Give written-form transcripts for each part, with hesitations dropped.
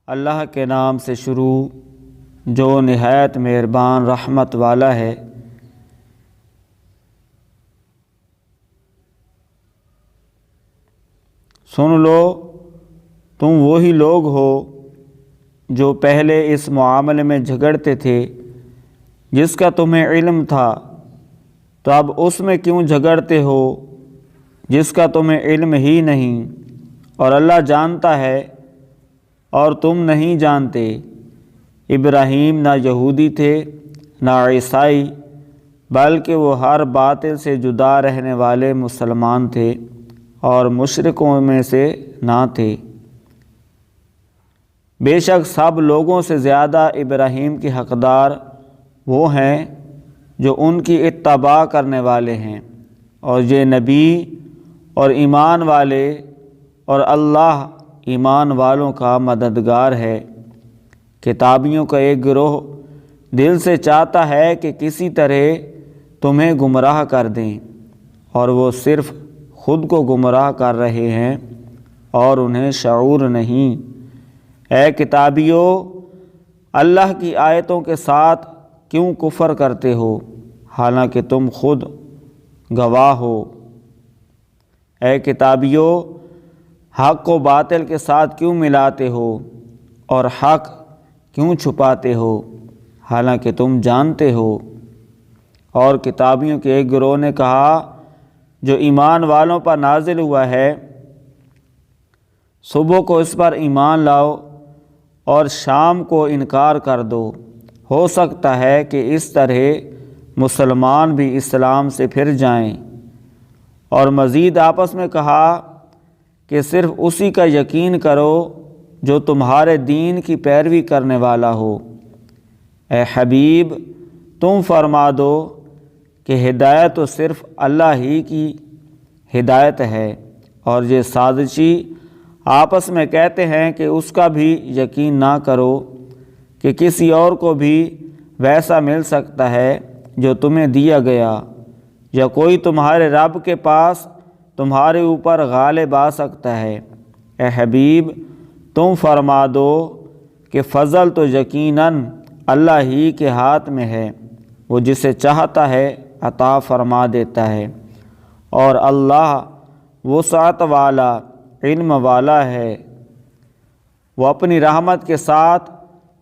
اللہ کے نام سے شروع جو نہایت مہربان رحمت والا ہے۔ سن لو تم وہی لوگ ہو جو پہلے اس معاملے میں جھگڑتے تھے جس کا تمہیں علم تھا، تو اب اس میں کیوں جھگڑتے ہو جس کا تمہیں علم ہی نہیں، اور اللہ جانتا ہے اور تم نہیں جانتے۔ ابراہیم نہ یہودی تھے نہ عیسائی، بلکہ وہ ہر باطل سے جدا رہنے والے مسلمان تھے اور مشرکوں میں سے نہ تھے۔ بے شک سب لوگوں سے زیادہ ابراہیم کے حقدار وہ ہیں جو ان کی اتباع کرنے والے ہیں، اور یہ نبی اور ایمان والے اور اللہ ایمان والوں کا مددگار ہے۔ کتابیوں کا ایک گروہ دل سے چاہتا ہے کہ کسی طرح تمہیں گمراہ کر دیں، اور وہ صرف خود کو گمراہ کر رہے ہیں اور انہیں شعور نہیں۔ اے کتابیوں، اللہ کی آیتوں کے ساتھ کیوں کفر کرتے ہو حالانکہ تم خود گواہ ہو؟ اے کتابیوں، حق و باطل کے ساتھ کیوں ملاتے ہو اور حق کیوں چھپاتے ہو حالانکہ تم جانتے ہو؟ اور کتابیوں کے ایک گروہ نے کہا جو ایمان والوں پر نازل ہوا ہے، صبح کو اس پر ایمان لاؤ اور شام کو انکار کر دو، ہو سکتا ہے کہ اس طرح مسلمان بھی اسلام سے پھر جائیں۔ اور مزید آپس میں کہا کہ صرف اسی کا یقین کرو جو تمہارے دین کی پیروی کرنے والا ہو۔ اے حبیب، تم فرما دو کہ ہدایت تو صرف اللہ ہی کی ہدایت ہے، اور یہ سازشی آپس میں کہتے ہیں کہ اس کا بھی یقین نہ کرو کہ کسی اور کو بھی ویسا مل سکتا ہے جو تمہیں دیا گیا، یا کوئی تمہارے رب کے پاس تمہارے اوپر غالب آ سکتا ہے۔ اے حبیب، تم فرما دو کہ فضل تو یقیناً اللہ ہی کے ہاتھ میں ہے، وہ جسے چاہتا ہے عطا فرما دیتا ہے، اور اللہ وسعت والا علم والا ہے، وہ اپنی رحمت کے ساتھ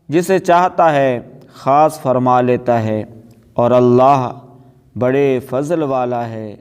جسے چاہتا ہے خاص فرما لیتا ہے، اور اللہ بڑے فضل والا ہے۔